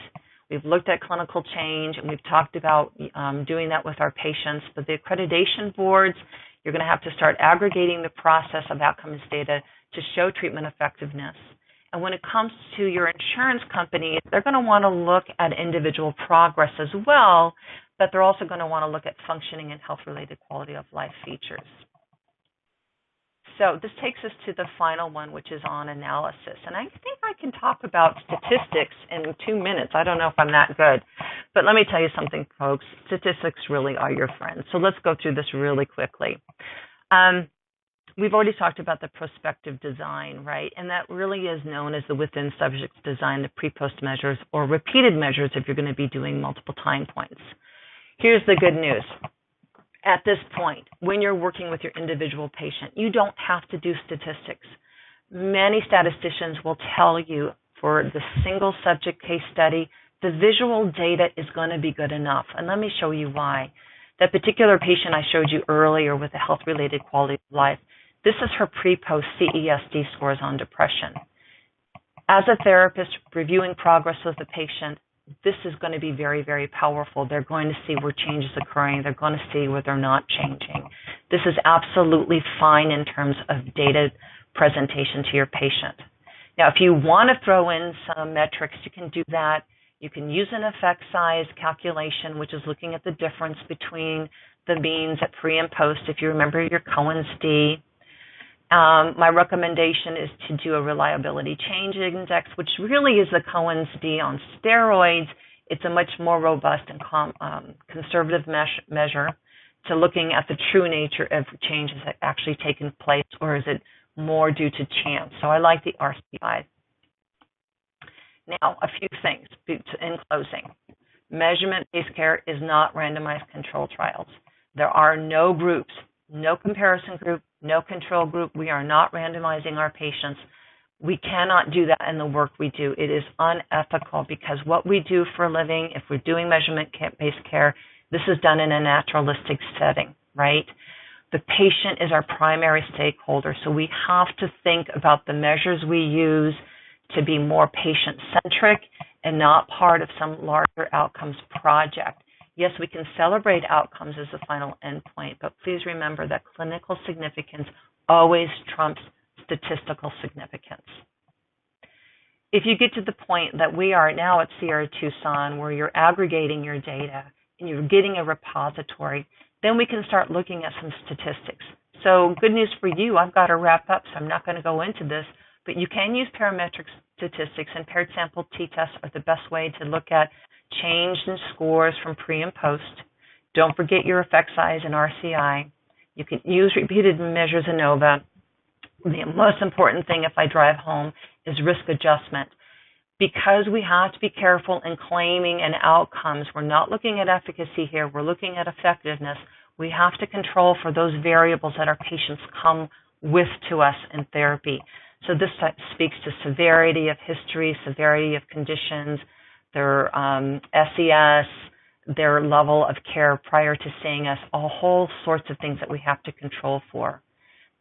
B: We've looked at clinical change, and we've talked about doing that with our patients. But the accreditation boards, you're going to have to start aggregating the process of outcomes data to show treatment effectiveness. And when it comes to your insurance company, they're going to want to look at individual progress as well, but they're also going to want to look at functioning and health-related quality of life features. So this takes us to the final one, which is on analysis. And I think I can talk about statistics in 2 minutes. I don't know if I'm that good. But let me tell you something, folks. Statistics really are your friends. So let's go through this really quickly. We've already talked about the prospective design, right? And that really is known as the within subject design, the pre-post measures, or repeated measures if you're going to be doing multiple time points. Here's the good news. At this point, when you're working with your individual patient, you don't have to do statistics. Many statisticians will tell you for the single subject case study, the visual data is going to be good enough. And let me show you why. That particular patient I showed you earlier with the health-related quality of life, this is her pre-post CESD scores on depression. As a therapist reviewing progress with the patient, this is going to be very, very powerful. They're going to see where change is occurring. They're going to see where they're not changing. This is absolutely fine in terms of data presentation to your patient. Now, if you want to throw in some metrics, you can do that. You can use an effect size calculation, which is looking at the difference between the means at pre and post, if you remember your Cohen's D. My recommendation is to do a reliability change index, which really is the Cohen's D on steroids. It's a much more robust and conservative measure to looking at the true nature of change has actually taken place, or is it more due to chance. So I like the RCI. Now, a few things in closing. Measurement-based care is not randomized control trials. There are no groups, no comparison group, no control group. We are not randomizing our patients. We cannot do that in the work we do. It is unethical because what we do for a living, if we're doing measurement-based care, this is done in a naturalistic setting, right? The patient is our primary stakeholder, so we have to think about the measures we use to be more patient-centric and not part of some larger outcomes project. Yes, we can celebrate outcomes as the final endpoint, but please remember that clinical significance always trumps statistical significance. If you get to the point that we are now at SierraTucson, where you're aggregating your data, and you're getting a repository, then we can start looking at some statistics. So good news for you, I've got to wrap up, so I'm not going to go into this, but you can use parametric statistics, and paired sample t-tests are the best way to look at change in scores from pre and post. Don't forget your effect size and RCI. You can use repeated measures ANOVA. The most important thing, if I drive home, is risk adjustment. Because we have to be careful in claiming and outcomes, we're not looking at efficacy here, we're looking at effectiveness. We have to control for those variables that our patients come with to us in therapy. So this speaks to severity of history, severity of conditions, their SES, their level of care prior to seeing us, a whole sorts of things that we have to control for.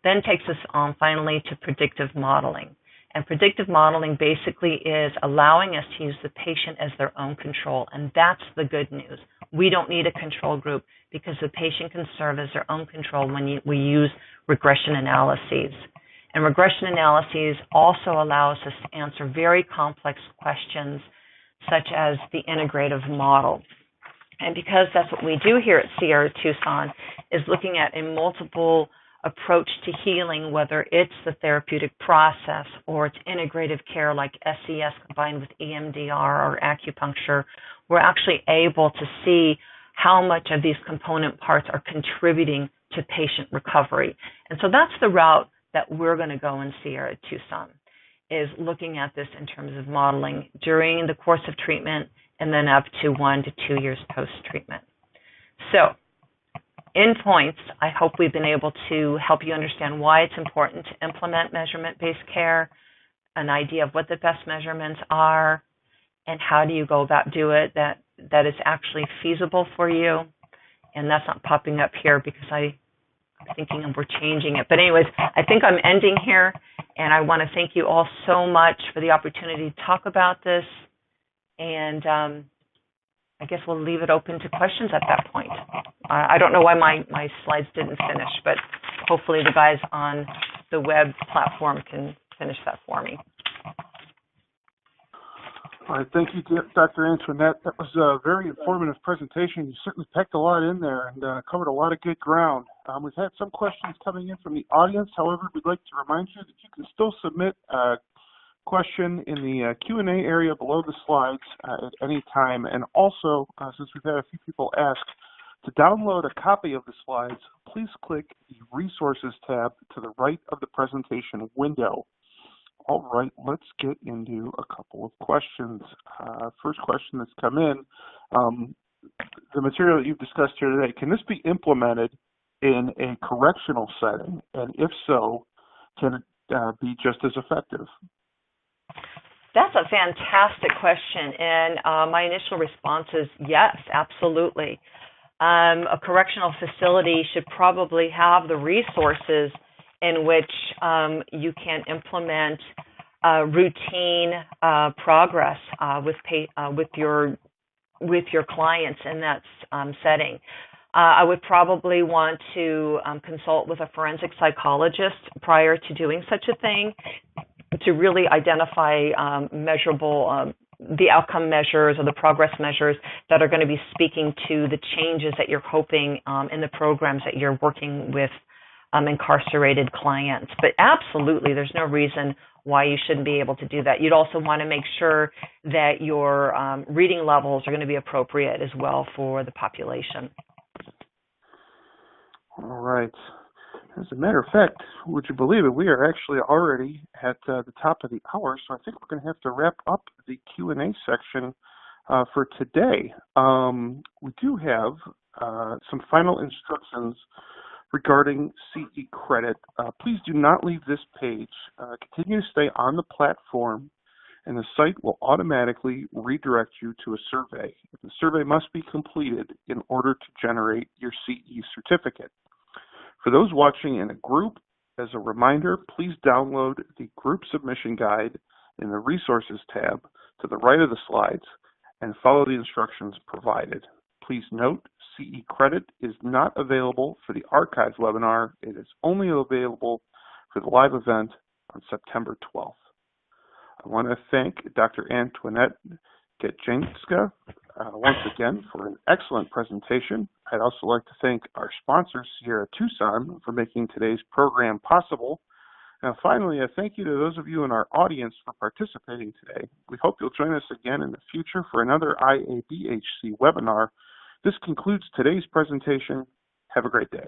B: Then takes us on finally to predictive modeling. And predictive modeling basically is allowing us to use the patient as their own control. And that's the good news. We don't need a control group because the patient can serve as their own control when we use regression analyses. And regression analyses also allows us to answer very complex questions such as the integrative model. And because that's what we do here at SierraTucson, is looking at a multiple approach to healing, whether it's the therapeutic process or it's integrative care like SES combined with EMDR or acupuncture, we're actually able to see how much of these component parts are contributing to patient recovery. And so that's the route that we're going to go in SierraTucson, is looking at this in terms of modeling during the course of treatment and then up to 1 to 2 years post-treatment. So, in points, I hope we've been able to help you understand why it's important to implement measurement-based care, an idea of what the best measurements are, and how do you go about do it that is actually feasible for you. And that's not popping up here because I'm thinking we're changing it. But anyways, I think I'm ending here, and I want to thank you all so much for the opportunity to talk about this. And I guess we'll leave it open to questions at that point. I don't know why my slides didn't finish, but hopefully the guys on the web platform can finish that for me.
A: All right, thank you, Dr. Antoinette. That was a very informative presentation. You certainly packed a lot in there and covered a lot of good ground. We've had some questions coming in from the audience. However, we'd like to remind you that you can still submit a question in the Q&A area below the slides at any time. And also, since we've had a few people ask, to download a copy of the slides, please click the Resources tab to the right of the presentation window. All right, let's get into a couple of questions. First question that's come in, the material that you've discussed here today, can this be implemented in a correctional setting? And if so, can it be just as effective?
B: That's a fantastic question, and my initial response is yes, absolutely. A correctional facility should probably have the resources in which you can implement routine progress with your clients in that setting. I would probably want to consult with a forensic psychologist prior to doing such a thing to really identify measurable the outcome measures or the progress measures that are going to be speaking to the changes that you're hoping in the programs that you're working with incarcerated clients. But absolutely, there's no reason why you shouldn't be able to do that. You'd also want to make sure that your reading levels are going to be appropriate as well for the population.
A: All right. As a matter of fact, would you believe it, we are actually already at the top of the hour, so I think we're going to have to wrap up the Q&A section for today. We do have some final instructions regarding CE credit. Please do not leave this page. Continue to stay on the platform, and the site will automatically redirect you to a survey. The survey must be completed in order to generate your CE certificate. For those watching in a group, as a reminder, please download the group submission guide in the Resources tab to the right of the slides and follow the instructions provided. Please note, CE credit is not available for the archived webinar. It is only available for the live event on September 12th. I want to thank Dr. Antoinette Getjinska once again for an excellent presentation. I'd also like to thank our sponsor, SierraTucson, for making today's program possible. And finally, a thank you to those of you in our audience for participating today. We hope you'll join us again in the future for another IABHC webinar. This concludes today's presentation. Have a great day.